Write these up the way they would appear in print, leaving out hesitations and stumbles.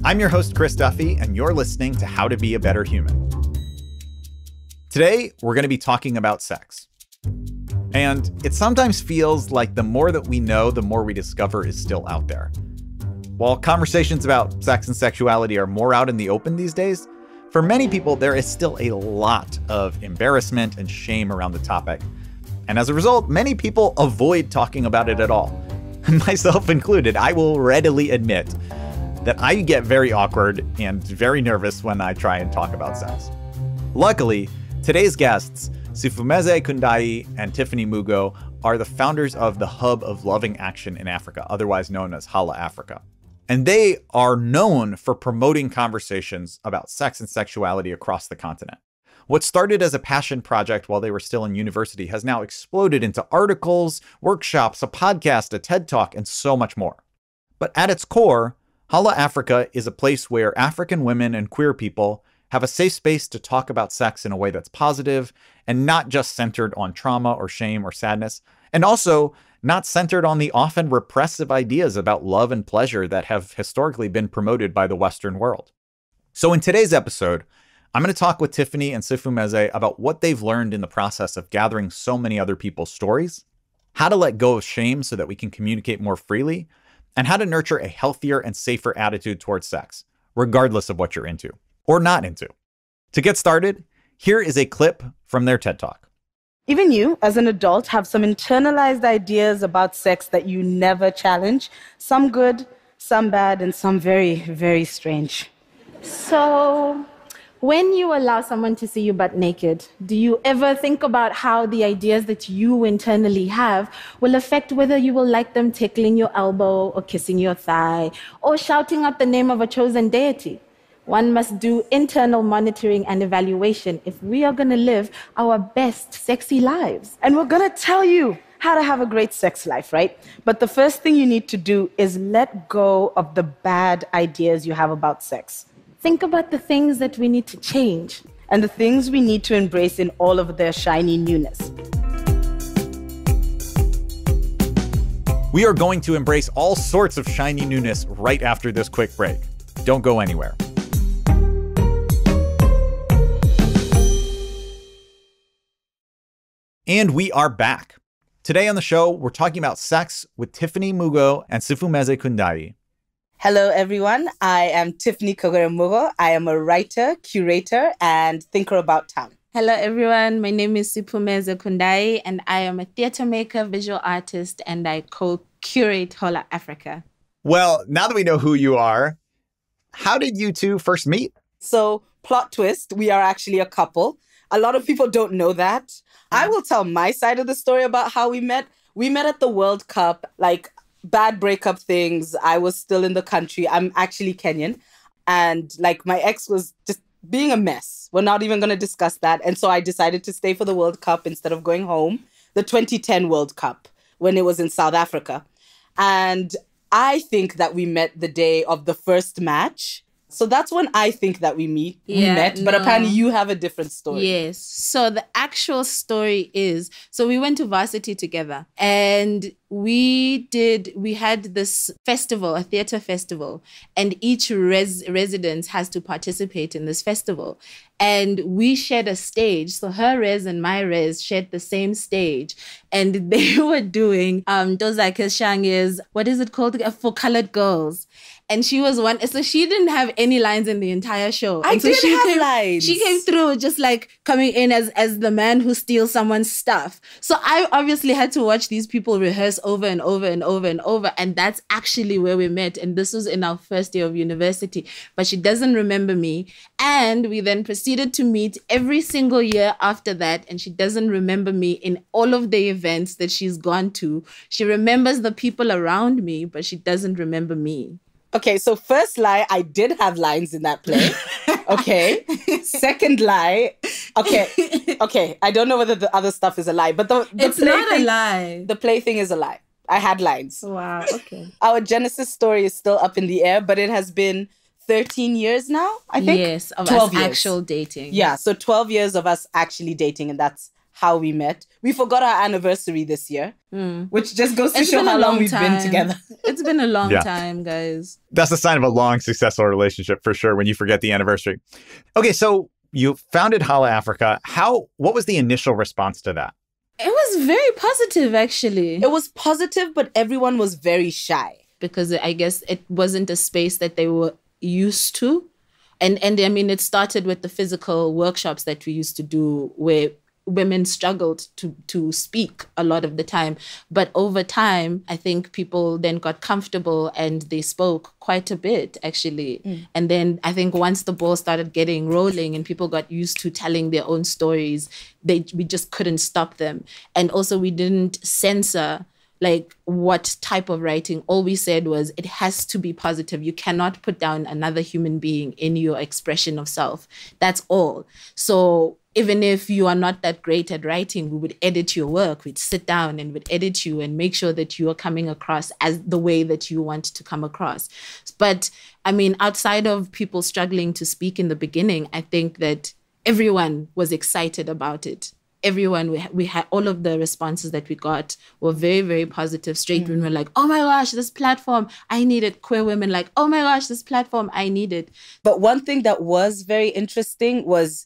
I'm your host, Chris Duffy, and you're listening to How to Be a Better Human. Today, we're going to be talking about sex. And it sometimes feels like the more that we know, the more we discover is still out there. While conversations about sex and sexuality are more out in the open these days, for many people, there is still a lot of embarrassment and shame around the topic. And as a result, many people avoid talking about it at all. Myself included, I will readily admit that I get very awkward and very nervous when I try and talk about sex. Luckily, today's guests, Siphumeze Khundayi and Tiffany Mugo, are the founders of the Hub of Loving Action in Africa, otherwise known as HOLAAfrica. And they are known for promoting conversations about sex and sexuality across the continent. What started as a passion project while they were still in university has now exploded into articles, workshops, a podcast, a TED Talk, and so much more. But at its core, HOLAAfrica is a place where African women and queer people have a safe space to talk about sex in a way that's positive and not just centered on trauma or shame or sadness, and also not centered on the often repressive ideas about love and pleasure that have historically been promoted by the Western world. So in today's episode, I'm going to talk with Tiffany and Siphumeze about what they've learned in the process of gathering so many other people's stories, how to let go of shame so that we can communicate more freely, and how to nurture a healthier and safer attitude towards sex, regardless of what you're into or not into. To get started, here is a clip from their TED Talk. Even you, as an adult, have some internalized ideas about sex that you never challenge. Some good, some bad, and some very, very strange. So, when you allow someone to see you butt naked, do you ever think about how the ideas that you internally have will affect whether you will like them tickling your elbow or kissing your thigh or shouting out the name of a chosen deity? One must do internal monitoring and evaluation if we are going to live our best sexy lives. And we're going to tell you how to have a great sex life, right? But the first thing you need to do is let go of the bad ideas you have about sex. Think about the things that we need to change. And the things we need to embrace in all of their shiny newness. We are going to embrace all sorts of shiny newness right after this quick break. Don't go anywhere. And we are back. Today on the show, we're talking about sex with Tiffany Mugo and Siphumeze Khundayi. Hello, everyone. I am Tiffany Mugo. I am a writer, curator, and thinker about town. Hello, everyone. My name is Siphumeze Khundayi, and I am a theater maker, visual artist, and I co-curate HOLAAfrica. Well, now that we know who you are, how did you two first meet? So, plot twist, we are actually a couple. A lot of people don't know that. I will tell my side of the story about how we met. We met at the World Cup, like bad breakup things. I was still in the country. I'm actually Kenyan. And like my ex was just being a mess. We're not even going to discuss that. And so I decided to stay for the World Cup instead of going home. The 2010 World Cup when it was in South Africa. And I think that we met the day of the first match. So that's when I think that we met. But apparently you have a different story. Yes. So the actual story is, so we went to varsity together and we had this festival, a theater festival, and each resident has to participate in this festival. And we shared a stage. So her res and my res shared the same stage. And they were doing those like Shangis, what is it called? For colored girls. And she was one, so she didn't have any lines in the entire show. I didn't have lines. She came through just like coming in as the man who steals someone's stuff. So I obviously had to watch these people rehearse over and over and over and over. And that's actually where we met. And this was in our first year of university. But she doesn't remember me. And we then proceeded to meet every single year after that. And she doesn't remember me in all of the events that she's gone to. She remembers the people around me, but she doesn't remember me. Okay, so first lie, I did have lines in that play. Okay. Second lie, okay. I don't know whether the other stuff is a lie, but it's not a lie. The play thing is a lie. I had lines. Wow, okay. Our Genesis story is still up in the air, but it has been 13 years now, I think. Yes, of us actual dating. Yeah, so 12 years of us actually dating, and that's how we met. We forgot our anniversary this year, which just goes to show how long we've been together. It's been a long time, guys. That's a sign of a long, successful relationship for sure when you forget the anniversary. Okay, so you founded HOLAAfrica. What was the initial response to that? It was very positive, actually. It was positive, but everyone was very shy. Because I guess it wasn't a space that they were used to. And I mean, it started with the physical workshops that we used to do where women struggled to speak a lot of the time. But over time, I think people then got comfortable and they spoke quite a bit, actually. And then I think once the ball started getting rolling and people got used to telling their own stories, we just couldn't stop them. And also we didn't censor like what type of writing. All we said was it has to be positive. You cannot put down another human being in your expression of self. That's all. So even if you are not that great at writing, we would edit your work. We'd sit down and we'd edit you and make sure that you are coming across as the way that you want to come across. But I mean, outside of people struggling to speak in the beginning, I think that everyone was excited about it. Everyone, we had all of the responses that we got were very, very positive. Straight women were like, oh my gosh, this platform, I need it. Queer women like, oh my gosh, this platform, I need it. But one thing that was very interesting was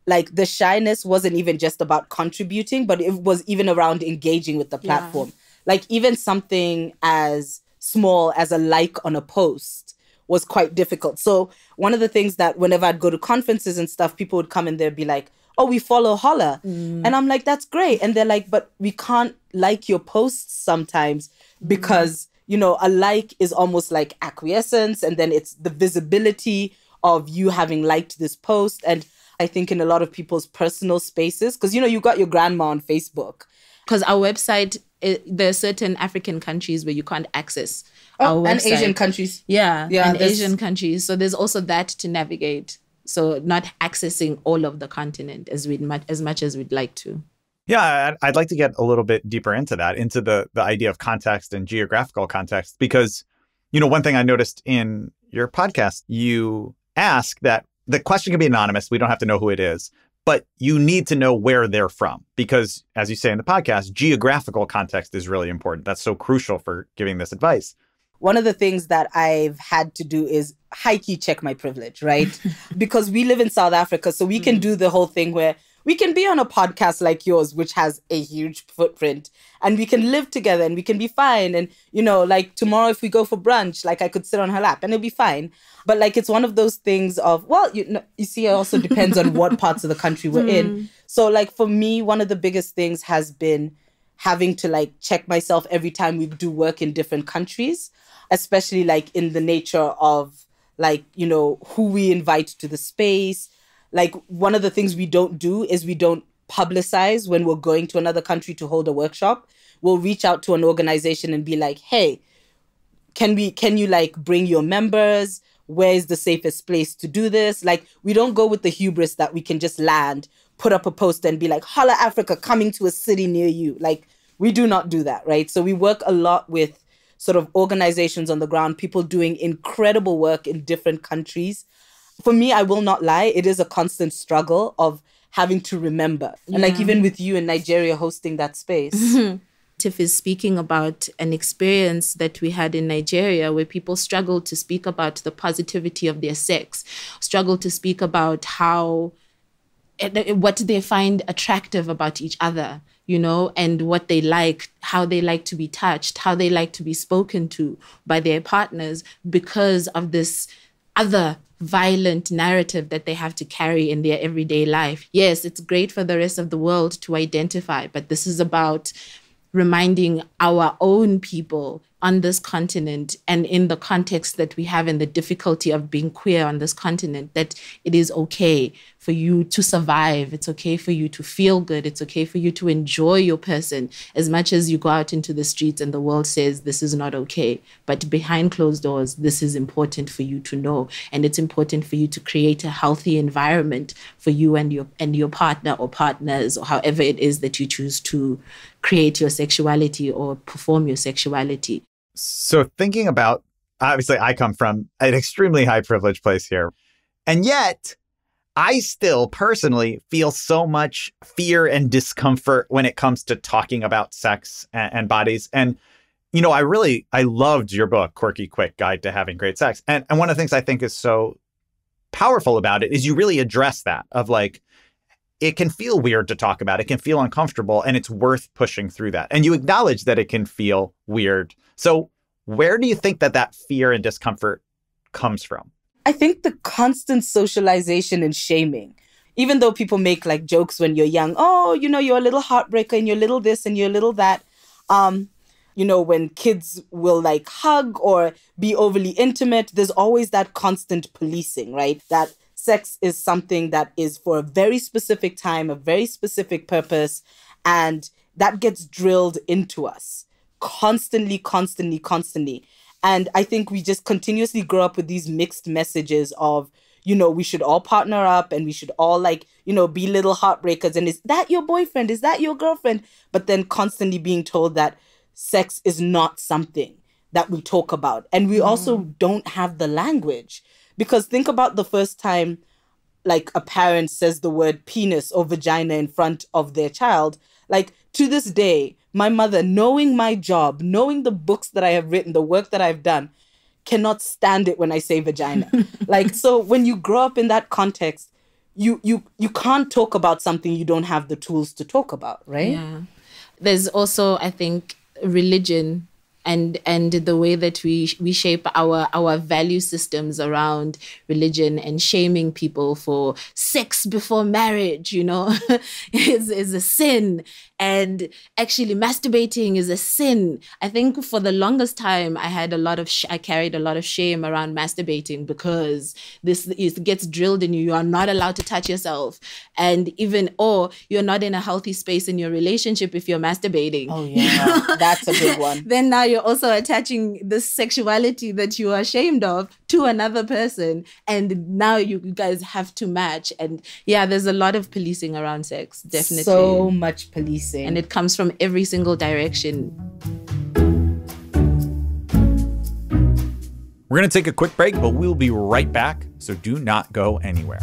like the shyness wasn't even just about contributing, but it was even around engaging with the platform. Like even something as small as a like on a post was quite difficult. So one of the things that whenever I'd go to conferences and stuff, people would come and they'd be like, oh, we follow HOLAA. And I'm like, that's great. And they're like, but we can't like your posts sometimes because, you know, a like is almost like acquiescence. And then it's the visibility of you having liked this post. And I think in a lot of people's personal spaces, because, you know, you got your grandma on Facebook. Because our website, there are certain African countries where you can't access our website. And Asian countries. Yeah, and Asian countries. So there's also that to navigate. So not accessing all of the continent as much as we'd like to. Yeah, I'd like to get a little bit deeper into that, into the idea of context and geographical context, because, you know, one thing I noticed in your podcast, you ask that the question can be anonymous. We don't have to know who it is, but you need to know where they're from because, as you say in the podcast, geographical context is really important. That's so crucial for giving this advice. One of the things that I've had to do is high-key check my privilege, right? Because we live in South Africa, so we can do the whole thing where we can be on a podcast like yours, which has a huge footprint, and we can live together and we can be fine. And, you know, like tomorrow if we go for brunch, like I could sit on her lap and it'll be fine. But like it's one of those things of, well, you see, it also depends on what parts of the country we're in. So like for me, one of the biggest things has been having to like check myself every time we do work in different countries, especially like in the nature of like, you know, who we invite to the space. Like one of the things we don't do is we don't publicize when we're going to another country to hold a workshop. We'll reach out to an organization and be like, hey, can you like bring your members? Where is the safest place to do this? Like we don't go with the hubris that we can just land, put up a poster and be like, HOLAAfrica coming to a city near you. Like we do not do that, right? So we work a lot with sort of organizations on the ground, people doing incredible work in different countries. For me, I will not lie, it is a constant struggle of having to remember. And like even with you in Nigeria hosting that space. Tiff is speaking about an experience that we had in Nigeria where people struggled to speak about the positivity of their sex, struggled to speak about what they find attractive about each other, you know, and what they like, how they like to be touched, how they like to be spoken to by their partners because of this other violent narrative that they have to carry in their everyday life. Yes, it's great for the rest of the world to identify, but this is about reminding our own people on this continent and in the context that we have and the difficulty of being queer on this continent, that it is okay for you to survive. It's okay for you to feel good. It's okay for you to enjoy your person as much as you go out into the streets and the world says this is not okay. But behind closed doors, this is important for you to know. And it's important for you to create a healthy environment for you and your partner or partners or however it is that you choose to create your sexuality or perform your sexuality. So thinking about, obviously I come from an extremely high privilege place here. And yet I still personally feel so much fear and discomfort when it comes to talking about sex and bodies. And, you know, I loved your book, Quirky Quick Guide to Having Great Sex. And one of the things I think is so powerful about it is you really address that of like, it can feel weird to talk about. It can feel uncomfortable, and it's worth pushing through that. And you acknowledge that it can feel weird. So where do you think that fear and discomfort comes from? I think the constant socialization and shaming, even though people make like jokes when you're young, oh, you know, you're a little heartbreaker and you're a little this and you're a little that. You know, when kids will like hug or be overly intimate, there's always that constant policing, right? That sex is something that is for a very specific time, a very specific purpose, and that gets drilled into us constantly. And I think we just continuously grow up with these mixed messages of, you know, we should all partner up and we should all like, you know, be little heartbreakers. And is that your boyfriend? Is that your girlfriend? But then constantly being told that sex is not something that we talk about. And we also don't have the language. Because think about the first time like a parent says the word penis or vagina in front of their child. Like to this day, my mother, knowing my job, knowing the books that I have written, the work that I've done, cannot stand it when I say vagina. Like, so when you grow up in that context, you can't talk about something you don't have the tools to talk about, right? Yeah. There's also, I think, religion and the way that we shape our value systems around religion and shaming people for sex before marriage, you know, is a sin. And actually masturbating is a sin. I think for the longest time, I carried a lot of shame around masturbating because it gets drilled in you. You are not allowed to touch yourself. And or you're not in a healthy space in your relationship if you're masturbating. Oh, yeah. That's a big one. Then now you're also attaching this sexuality that you are ashamed of to another person. And now you guys have to match. And yeah, there's a lot of policing around sex, definitely. So much policing. And it comes from every single direction. We're going to take a quick break, but we'll be right back. So do not go anywhere.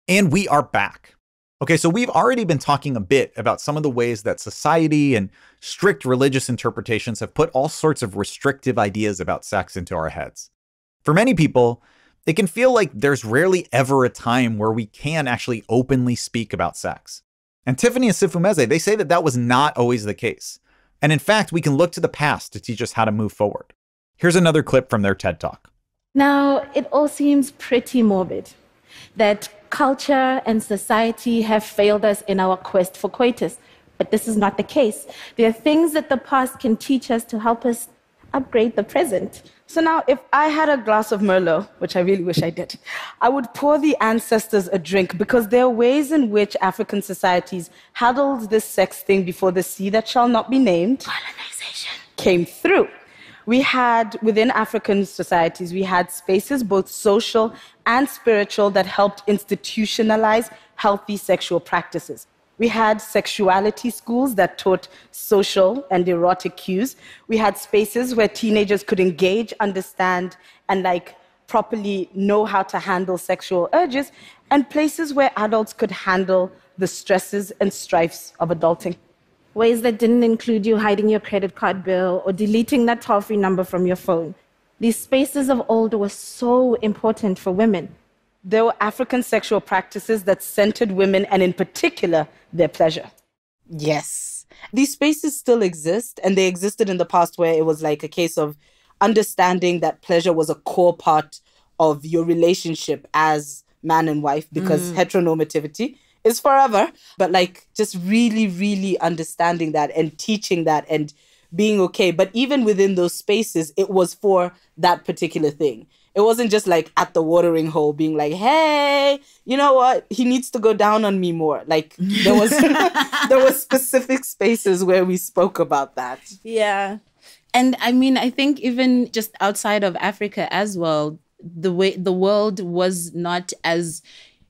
And we are back. Okay, so we've already been talking a bit about some of the ways that society and strict religious interpretations have put all sorts of restrictive ideas about sex into our heads. For many people, it can feel like there's rarely ever a time where we can actually openly speak about sex. And Tiffany and Siphumeze, they say that was not always the case. And in fact, we can look to the past to teach us how to move forward. Here's another clip from their TED Talk. Now, it all seems pretty morbid that culture and society have failed us in our quest for coitus. But this is not the case. There are things that the past can teach us to help us upgrade the present. So now, if I had a glass of Merlot, which I really wish I did, I would pour the ancestors a drink because there are ways in which African societies handled this sex thing before the sea that shall not be named, Colonization, came through. We had, within African societies, we had spaces, both social and spiritual, that helped institutionalize healthy sexual practices. We had sexuality schools that taught social and erotic cues. We had spaces where teenagers could engage, understand, and properly know how to handle sexual urges, and places where adults could handle the stresses and strifes of adulting. Ways that didn't include you hiding your credit card bill or deleting that toll-free number from your phone. These spaces of old were so important for women. There were African sexual practices that centered women and in particular, their pleasure. Yes. These spaces still exist, and they existed in the past where it was like a case of understanding that pleasure was a core part of your relationship as man and wife, because heteronormativity is forever. But just really, really understanding that and teaching that and being okay. But even within those spaces, it was for that particular thing. It wasn't just at the watering hole being like, hey, you know what? He needs to go down on me more. There was there were specific spaces where we spoke about that. Yeah. And I mean, I think even just outside of Africa as well, the way the world was not as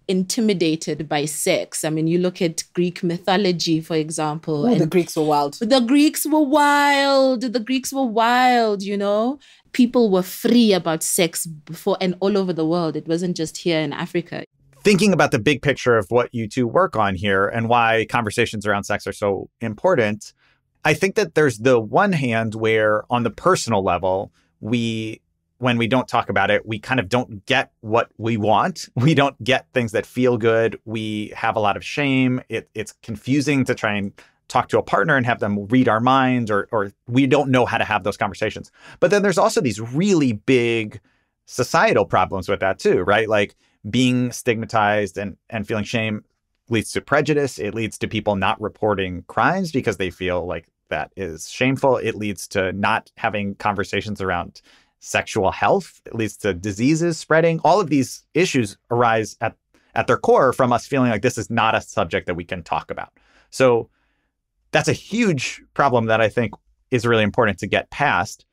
intimidated by sex. I mean, you look at Greek mythology, for example. Oh, the Greeks were wild. The Greeks were wild. The Greeks were wild, you know. People were free about sex before and all over the world. It wasn't just here in Africa. Thinking about the big picture of what you two work on here and why conversations around sex are so important, I think that there's the one hand where on the personal level, when we don't talk about it, we kind of don't get what we want. We don't get things that feel good. We have a lot of shame. It's confusing to try and talk to a partner and have them read our minds, or we don't know how to have those conversations. But then there's also these really big societal problems with that too, right? Like being stigmatized and feeling shame leads to prejudice. It leads to people not reporting crimes because they feel like that is shameful. It leads to not having conversations around sexual health. It leads to diseases spreading. All of these issues arise at their core from us feeling like this is not a subject that we can talk about. So that's a huge problem that I think is really important to get past.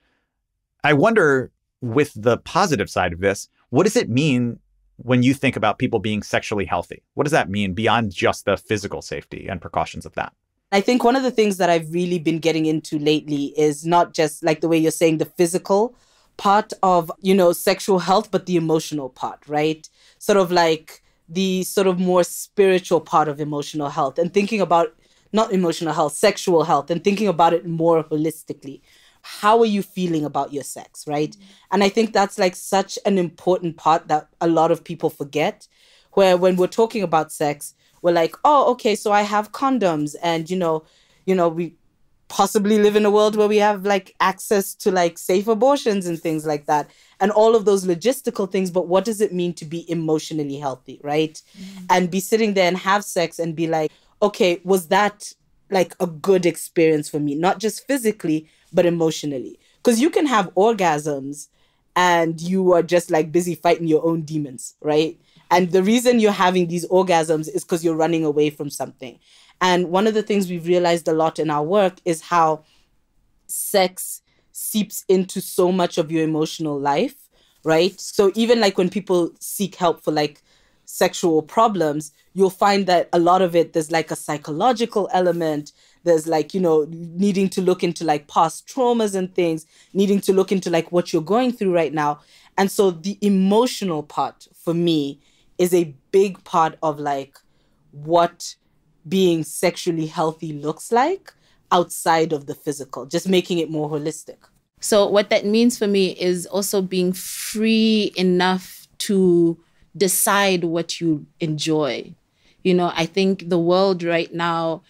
I wonder, with the positive side of this, what does it mean when you think about people being sexually healthy? What does that mean beyond just the physical safety and precautions of that? I think one of the things that I've really been getting into lately is not just like the way you're saying the physical part of, you know, sexual health, but the emotional part, right? Sort of like the sort of more spiritual part of emotional health, and thinking about not emotional health, sexual health, and thinking about it more holistically. How are you feeling about your sex, right? And I think that's like such an important part that a lot of people forget, where when we're talking about sex, we're like, oh, okay, so I have condoms, and, you know, we possibly live in a world where we have like access to like safe abortions and things like that, and all of those logistical things. But what does it mean to be emotionally healthy, right? And be sitting there and have sex and be like, okay, was that like a good experience for me? Not just physically, but emotionally. Because you can have orgasms and you are just like busy fighting your own demons, right? And the reason you're having these orgasms is because you're running away from something. And one of the things we've realized a lot in our work is how sex seeps into so much of your emotional life, right? So even like when people seek help for like sexual problems, you'll find that a lot of it, there's like a psychological element. There's like, you know, needing to look into like past traumas and things, needing to look into like what you're going through right now. And so the emotional part for me is a big part of like what being sexually healthy looks like outside of the physical, just making it more holistic. So what that means for me is also being free enough to decide what you enjoy. You know, I think the world right now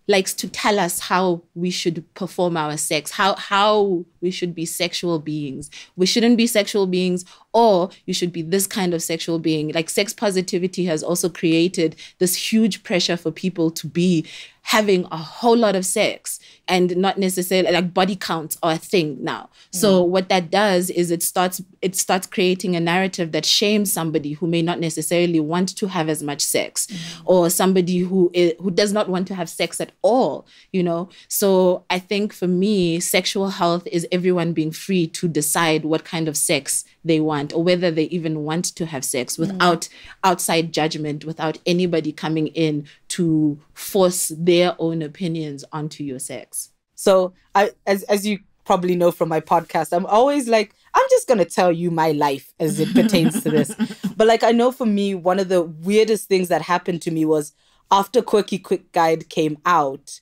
likes to tell us how we should perform our sex, how we should be sexual beings. We shouldn't be sexual beings, or you should be this kind of sexual being. Like sex positivity has also created this huge pressure for people to be having a whole lot of sex, and not necessarily like body counts are a thing now. So what that does is it starts creating a narrative that shames somebody who may not necessarily want to have as much sex, or somebody who does not want to have sex at all, you know? So I think for me, sexual health is everyone being free to decide what kind of sex they want, or whether they even want to have sex without outside judgment, without anybody coming in to force their own opinions onto your sex. So as you probably know from my podcast, I'm always like, I'm just going to tell you my life as it pertains to this. But like, I know for me, one of the weirdest things that happened to me was after Quirky Quick Guide came out,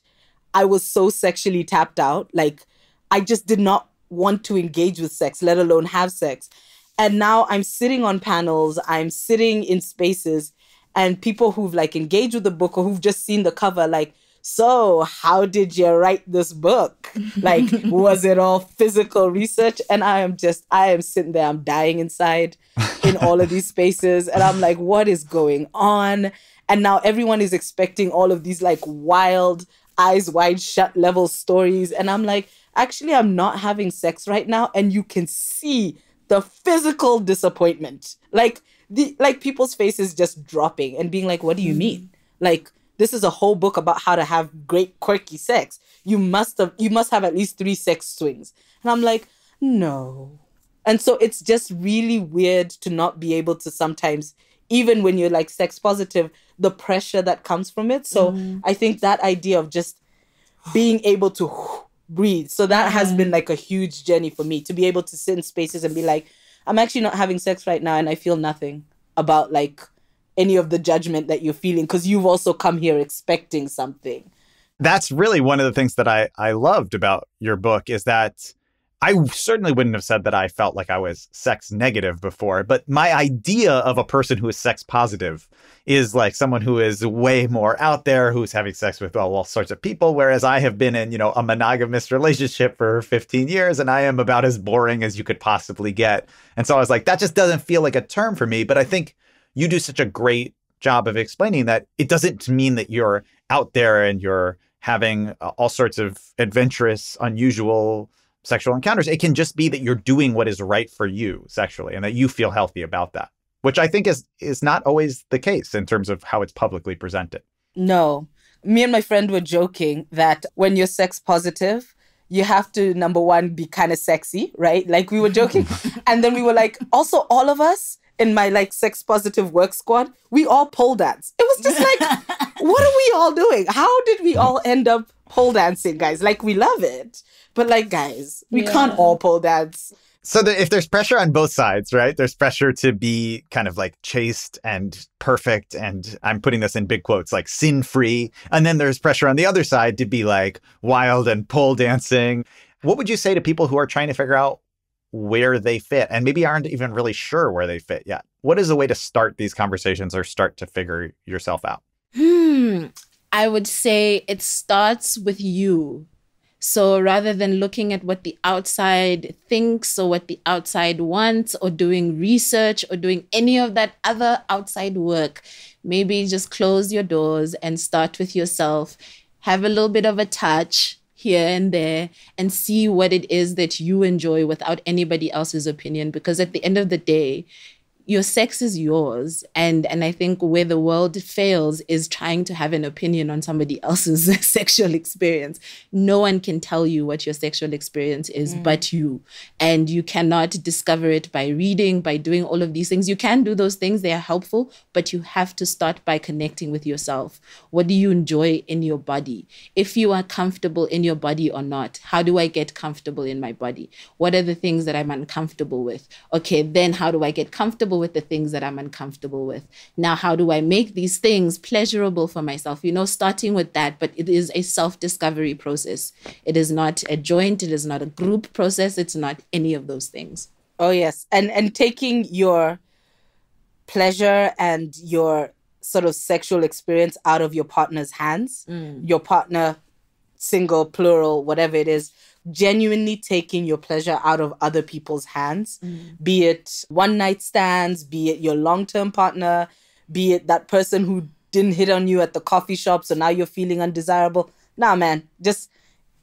I was so sexually tapped out. Like, I just did not want to engage with sex, let alone have sex. And now I'm sitting on panels, I'm sitting in spaces, and people who've like engaged with the book or who've just seen the cover, like, so how did you write this book? Like, was it all physical research? And I am sitting there, I'm dying inside in all of these spaces. And I'm like, what is going on? And now everyone is expecting all of these like wild, eyes wide shut level stories. And I'm like, actually, I'm not having sex right now. And you can see the physical disappointment, like people's faces just dropping and being like, what do you mean? Like, this is a whole book about how to have great quirky sex. You must have at least 3 sex swings. And I'm like, no. And so it's just really weird to not be able to sometimes even when you're like sex positive, the pressure that comes from it. So I think that idea of just being able to breathe. So that has been like a huge journey for me, to be able to sit in spaces and be like, I'm actually not having sex right now and I feel nothing about like any of the judgment that you're feeling, because you've also come here expecting something. That's really one of the things that I loved about your book, is that I certainly wouldn't have said that I felt like I was sex negative before, but my idea of a person who is sex positive is like someone who is way more out there, who's having sex with all sorts of people, whereas I have been in, a monogamous relationship for 15 years and I am about as boring as you could possibly get. And so I was like, that just doesn't feel like a term for me. But I think you do such a great job of explaining that it doesn't mean that you're out there and you're having all sorts of adventurous, unusual sexual encounters. It can just be that you're doing what is right for you sexually and that you feel healthy about that, which I think is not always the case in terms of how it's publicly presented. No. Me and my friend were joking that when you're sex positive, you have to, number one, be kind of sexy, right? Like we were joking. And then we were like, also all of us in my like sex positive work squad, we all pole dance. It was just like, what are we all doing? How did we all end up pole dancing, guys? Like we love it. But like, guys, we can't all pole dance. So if there's pressure on both sides, right? There's pressure to be kind of like chaste and perfect. And I'm putting this in big quotes, like sin-free. And then there's pressure on the other side to be like wild and pole dancing. What would you say to people who are trying to figure out where they fit and maybe aren't even really sure where they fit yet? What is a way to start these conversations or start to figure yourself out? I would say it starts with you. So rather than looking at what the outside thinks or what the outside wants or doing research or doing any of that other outside work, maybe just close your doors and start with yourself. Have a little bit of a touch here and there and see what it is that you enjoy without anybody else's opinion. Because at the end of the day, your sex is yours. And I think where the world fails is trying to have an opinion on somebody else's sexual experience. No one can tell you what your sexual experience is but you. And you cannot discover it by reading, by doing all of these things. You can do those things. They are helpful, but you have to start by connecting with yourself. What do you enjoy in your body? If you are comfortable in your body or not, how do I get comfortable in my body? What are the things that I'm uncomfortable with? Okay, then how do I get comfortable with the things that I'm uncomfortable with? Now, how do I make these things pleasurable for myself? Starting with that, but it is a self-discovery process. It is not a joint. It is not a group process. It's not any of those things. Oh, yes. And taking your pleasure and your sort of sexual experience out of your partner's hands, your partner, single, plural, whatever it is, genuinely taking your pleasure out of other people's hands, be it one night stands, be it your long-term partner, be it that person who didn't hit on you at the coffee shop, so now you're feeling undesirable. Nah, man, just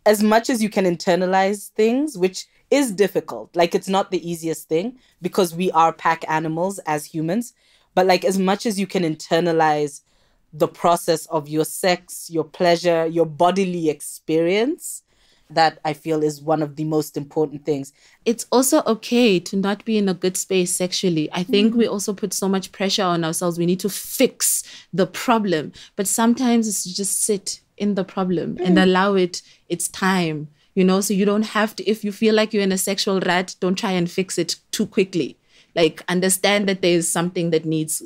as much as you can internalize things, which is difficult. Like, it's not the easiest thing because we are pack animals as humans, but like as much as you can internalize the process of your sex, your pleasure, your bodily experience, that I feel is one of the most important things. It's also okay to not be in a good space sexually. I think we also put so much pressure on ourselves. We need to fix the problem. But sometimes it's to just sit in the problem and allow it its time, so you don't have to, if you feel like you're in a sexual rut, don't try and fix it too quickly. Like, understand that there's something that needs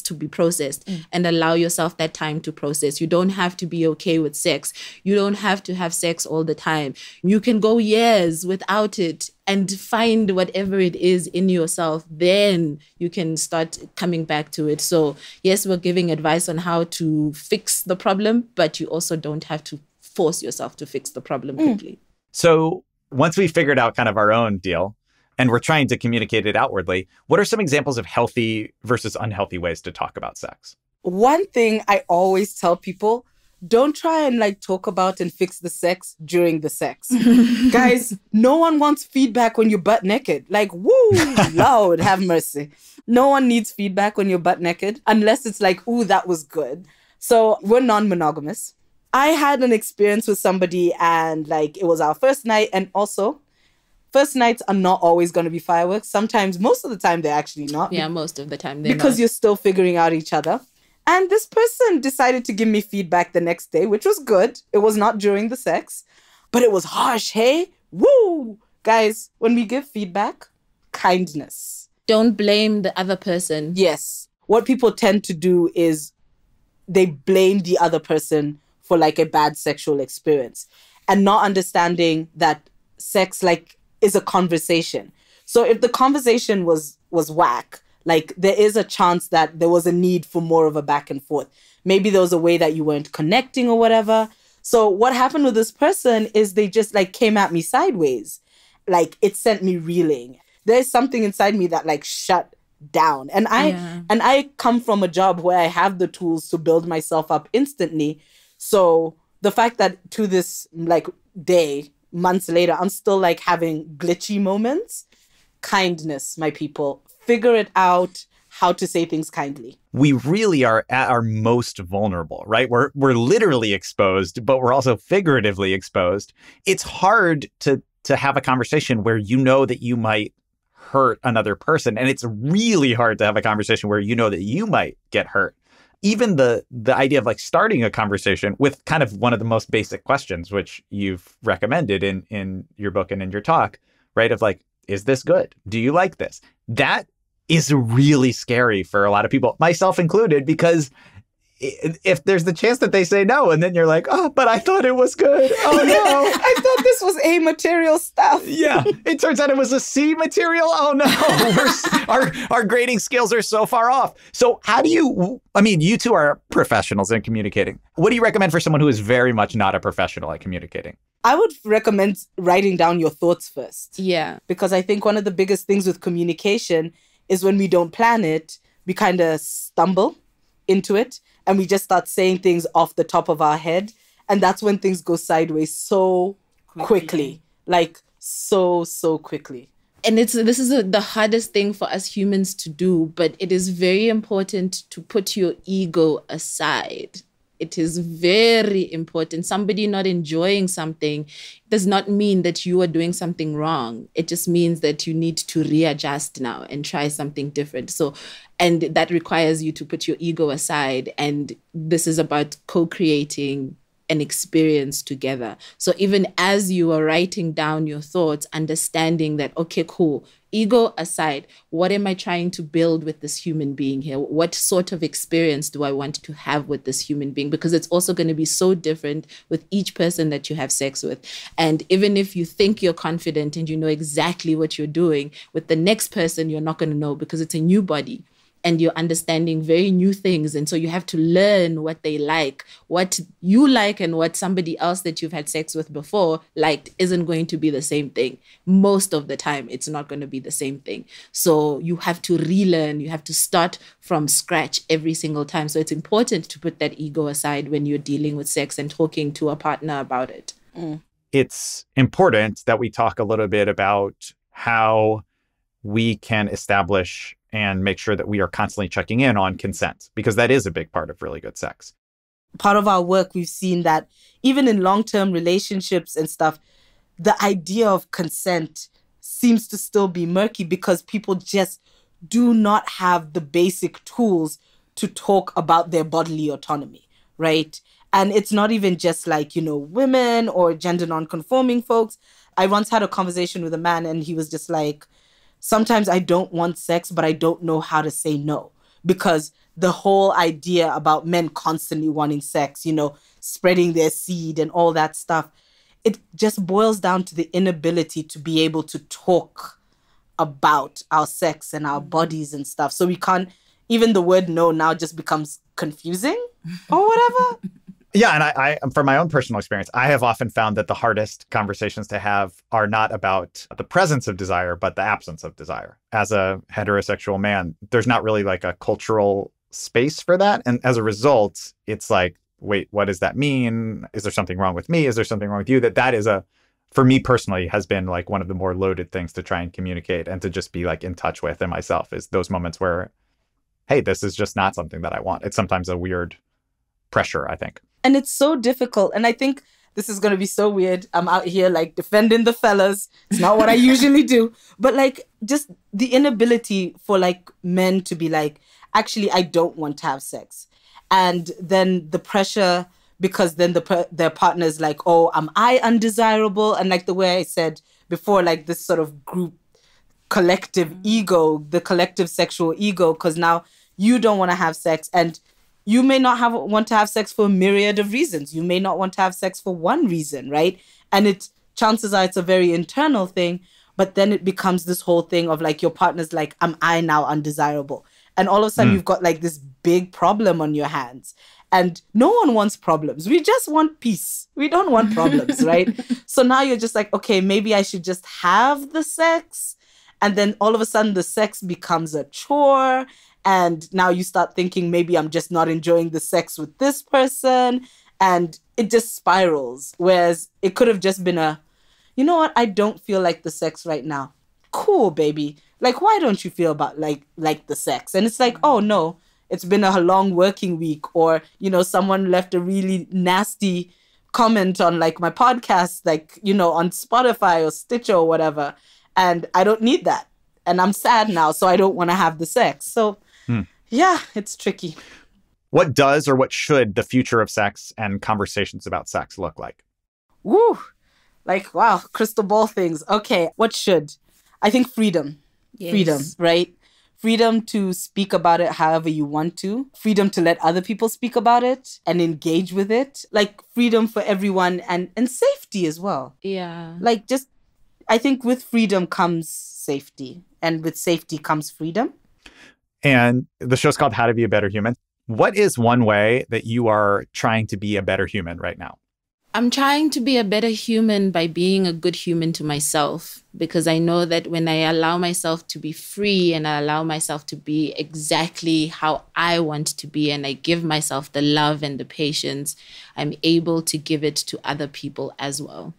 to be processed and allow yourself that time to process. You don't have to be okay with sex. You don't have to have sex all the time. You can go years without it and find whatever it is in yourself. Then you can start coming back to it. So yes, we're giving advice on how to fix the problem, but you also don't have to force yourself to fix the problem quickly. So once we figured out kind of our own deal, and we're trying to communicate it outwardly, what are some examples of healthy versus unhealthy ways to talk about sex? One thing I always tell people, don't try and like talk about and fix the sex during the sex. Guys, no one wants feedback when you're butt naked. Like, woo, Lord, have mercy. No one needs feedback when you're butt naked unless it's like, ooh, that was good. So we're non-monogamous. I had an experience with somebody and like it was our first night, and also First nights are not always going to be fireworks. Sometimes, most of the time, they're actually not. Yeah, most of the time they're because not. You're still figuring out each other. And this person decided to give me feedback the next day, which was good. It was not during the sex, but it was harsh, hey? Woo! Guys, when we give feedback, kindness. Don't blame the other person. Yes. What people tend to do is they blame the other person for like a bad sexual experience and not understanding that sex like is a conversation. So if the conversation was whack, like there is a chance that there was a need for more of a back and forth. Maybe there was a way that you weren't connecting or whatever. So what happened with this person is they just like came at me sideways. Like it sent me reeling. There's something inside me that like shut down. And I come from a job where I have the tools to build myself up instantly. So the fact that to this like day, months later, I'm still like having glitchy moments. Kindness, my people. Figure it out how to say things kindly. We really are at our most vulnerable, right? We're literally exposed, but we're also figuratively exposed. It's hard to have a conversation where you know that you might hurt another person. And it's really hard to have a conversation where you know that you might get hurt. Even the idea of like starting a conversation with kind of one of the most basic questions, which you've recommended in your book and in your talk, right? Of like, is this good? Do you like this? That is really scary for a lot of people, myself included, because if there's the chance that they say no, and then you're like, oh, but I thought it was good. Oh, no. I thought this was A material stuff. Yeah. It turns out it was a C material. Oh, no. Our grading skills are so far off. So how do you two are professionals in communicating. What do you recommend for someone who is very much not a professional at communicating? I would recommend writing down your thoughts first. Yeah. Because I think one of the biggest things with communication is when we don't plan it, we kind of stumble into it and we just start saying things off the top of our head. And that's when things go sideways so quickly. Like so quickly. And this is the hardest thing for us humans to do, but it is very important to put your ego aside. It is very important. Somebody not enjoying something does not mean that you are doing something wrong. It just means that you need to readjust now and try something different. So, and that requires you to put your ego aside. And this is about co-creating an experience together. So even as you are writing down your thoughts, understanding that, okay, cool, ego aside, what am I trying to build with this human being here? What sort of experience do I want to have with this human being? Because it's also going to be so different with each person that you have sex with. And even if you think you're confident and you know exactly what you're doing, with the next person, you're not going to know because it's a new body. And you're understanding very new things. And so you have to learn what they like. What you like and what somebody else that you've had sex with before liked isn't going to be the same thing. Most of the time, it's not going to be the same thing. So you have to relearn. You have to start from scratch every single time. So it's important to put that ego aside when you're dealing with sex and talking to a partner about it. It's important that we talk a little bit about how we can establish and make sure that we are constantly checking in on consent, because that is a big part of really good sex. Part of our work, we've seen that even in long-term relationships and stuff, the idea of consent seems to still be murky because people just do not have the basic tools to talk about their bodily autonomy, right? And it's not even just like, women or gender non-conforming folks. I once had a conversation with a man and he was just like, sometimes I don't want sex, but I don't know how to say no. Because the whole idea about men constantly wanting sex, spreading their seed and all that stuff, it just boils down to the inability to be able to talk about our sex and our bodies and stuff. So we can't, even the word no now just becomes confusing or whatever. Yeah, and I from my own personal experience, I have often found that the hardest conversations to have are not about the presence of desire, but the absence of desire. As a heterosexual man, there's not really like a cultural space for that. And as a result, it's like, wait, what does that mean? Is there something wrong with me? Is there something wrong with you? That is for me personally, has been like one of the more loaded things to try and communicate and to just be like in touch with in myself, is those moments where, hey, this is just not something that I want. It's sometimes a weird pressure, I think. And it's so difficult. And I think this is going to be so weird. I'm out here like defending the fellas. It's not what I usually do. But like just the inability for like men to be like, actually, I don't want to have sex. And then the pressure, because then their partner's like, oh, am I undesirable? And like the way I said before, like this sort of group collective ego, the collective sexual ego, because now you don't want to have sex, and you may not want to have sex for a myriad of reasons. You may not want to have sex for one reason, right? And chances are it's a very internal thing, but then it becomes this whole thing of like your partner's like, am I now undesirable? And all of a sudden you've got like this big problem on your hands. And no one wants problems. We just want peace. We don't want problems, right? So now you're just like, okay, maybe I should just have the sex. And then all of a sudden the sex becomes a chore. And now you start thinking, maybe I'm just not enjoying the sex with this person. And it just spirals. Whereas it could have just been you know what? I don't feel like the sex right now. Cool, baby. Like, why don't you feel about like the sex? And it's like, oh no, it's been a long working week. Or, you know, someone left a really nasty comment on like my podcast, like, you know, on Spotify or Stitcher or whatever. And I don't need that. And I'm sad now, so I don't want to have the sex. So yeah, it's tricky. What does or what should the future of sex and conversations about sex look like? Woo! Like, wow, crystal ball things. Okay, what should? I think freedom. Yes. Freedom, right? Freedom to speak about it however you want to. Freedom to let other people speak about it and engage with it. Like freedom for everyone and safety as well. Yeah. Like just, I think with freedom comes safety, and with safety comes freedom. And the show's called How to Be a Better Human. What is one way that you are trying to be a better human right now? I'm trying to be a better human by being a good human to myself, because I know that when I allow myself to be free and I allow myself to be exactly how I want to be, and I give myself the love and the patience, I'm able to give it to other people as well.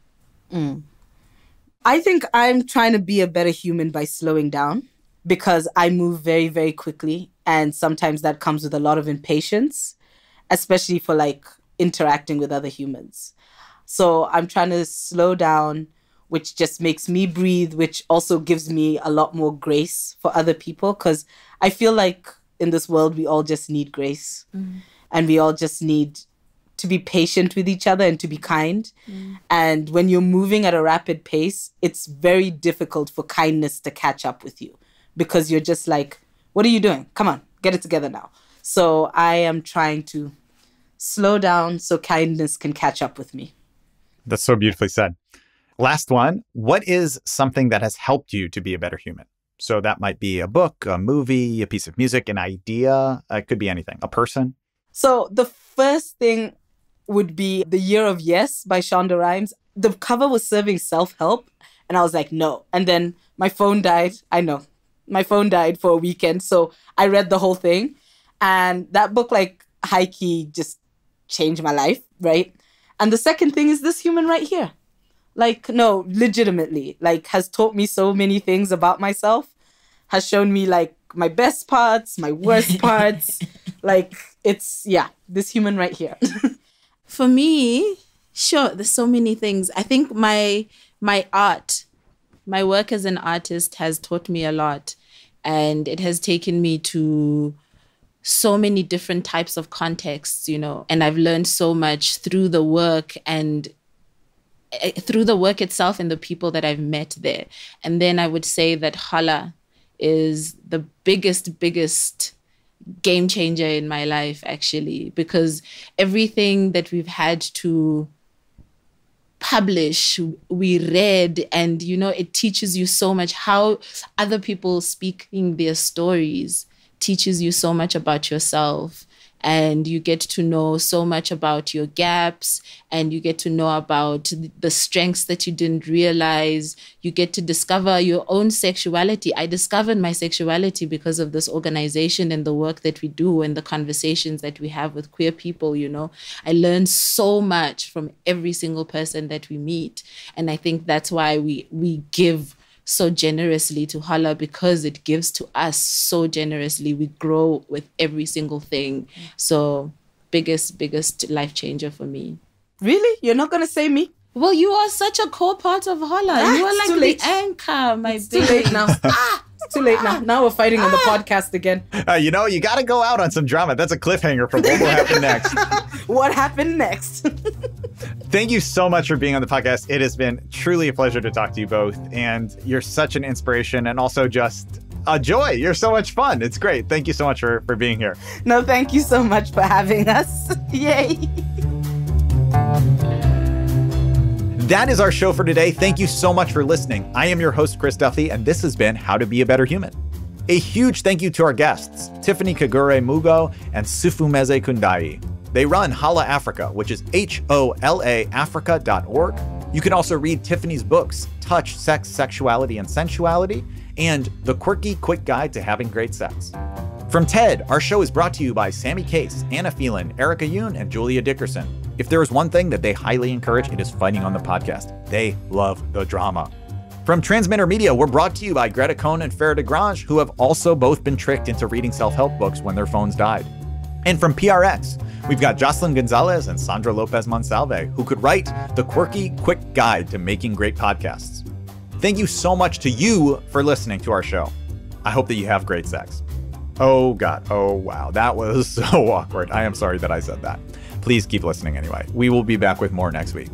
I think I'm trying to be a better human by slowing down, because I move very, very quickly. And sometimes that comes with a lot of impatience, especially for like interacting with other humans. So I'm trying to slow down, which just makes me breathe, which also gives me a lot more grace for other people. Because I feel like in this world, we all just need grace. And we all just need to be patient with each other and to be kind. And when you're moving at a rapid pace, it's very difficult for kindness to catch up with you, because you're just like, what are you doing? Come on, get it together now. So I am trying to slow down so kindness can catch up with me. That's so beautifully said. Last one. What is something that has helped you to be a better human? So that might be a book, a movie, a piece of music, an idea. It could be anything. A person. So the first thing would be The Year of Yes by Shonda Rhimes. The cover was serving self-help, and I was like, no. And then my phone died. I know. My phone died for a weekend, so I read the whole thing. And that book, like, high-key just changed my life, right? And the second thing is this human right here. Like, no, legitimately, like, has taught me so many things about myself, has shown me, like, my best parts, my worst parts. Like, it's, yeah, this human right here. For me, sure, there's so many things. I think my art, my work as an artist has taught me a lot, and it has taken me to so many different types of contexts, you know, and I've learned so much through the work and through the work itself and the people that I've met there. And then I would say that HOLAA is the biggest game changer in my life, actually, because everything that we've had to publish, we read, and, you know, it teaches you so much how other people speaking their stories teaches you so much about yourself, and you get to know so much about your gaps, and you get to know about the strengths that you didn't realize. You get to discover your own sexuality. I discovered my sexuality because of this organization and the work that we do and the conversations that we have with queer people, you know. I learned so much from every single person that we meet. And I think that's why we give so generously to HOLAA, because it gives to us so generously. We grow with every single thing. So biggest life changer for me. Really? You're not going to say me? Well, you are such a core part of HOLAA. You are it's too like late. the anchor, my It's baby. too late now. It's too late now. Now we're fighting on the podcast again. You know, you got to go out on some drama. That's a cliffhanger for what will happen next. What happened next? Thank you so much for being on the podcast. It has been truly a pleasure to talk to you both. And you're such an inspiration and also just a joy. You're so much fun. It's great. Thank you so much for being here. No, thank you so much for having us. Yay. That is our show for today. Thank you so much for listening. I am your host, Chris Duffy, and this has been How to Be a Better Human. A huge thank you to our guests, Tiffany Kagure Mugo and Siphumeze Khundayi. They run HOLAAfrica, which is HOLAAfrica.org. You can also read Tiffany's books, Touch, Sex, Sexuality, and Sensuality, and The Quirky Quick Guide to Having Great Sex. From TED, our show is brought to you by Sammy Case, Anna Phelan, Erica Yoon, and Julia Dickerson. If there is one thing that they highly encourage, it is fighting on the podcast. They love the drama. From Transmitter Media, we're brought to you by Greta Cohn and Farah DeGrange, who have also both been tricked into reading self-help books when their phones died. And from PRX, we've got Jocelyn Gonzalez and Sandra Lopez Monsalve, who could write the quirky, quick guide to making great podcasts. Thank you so much to you for listening to our show. I hope that you have great sex. Oh God, oh wow, that was so awkward. I am sorry that I said that. Please keep listening anyway. We will be back with more next week.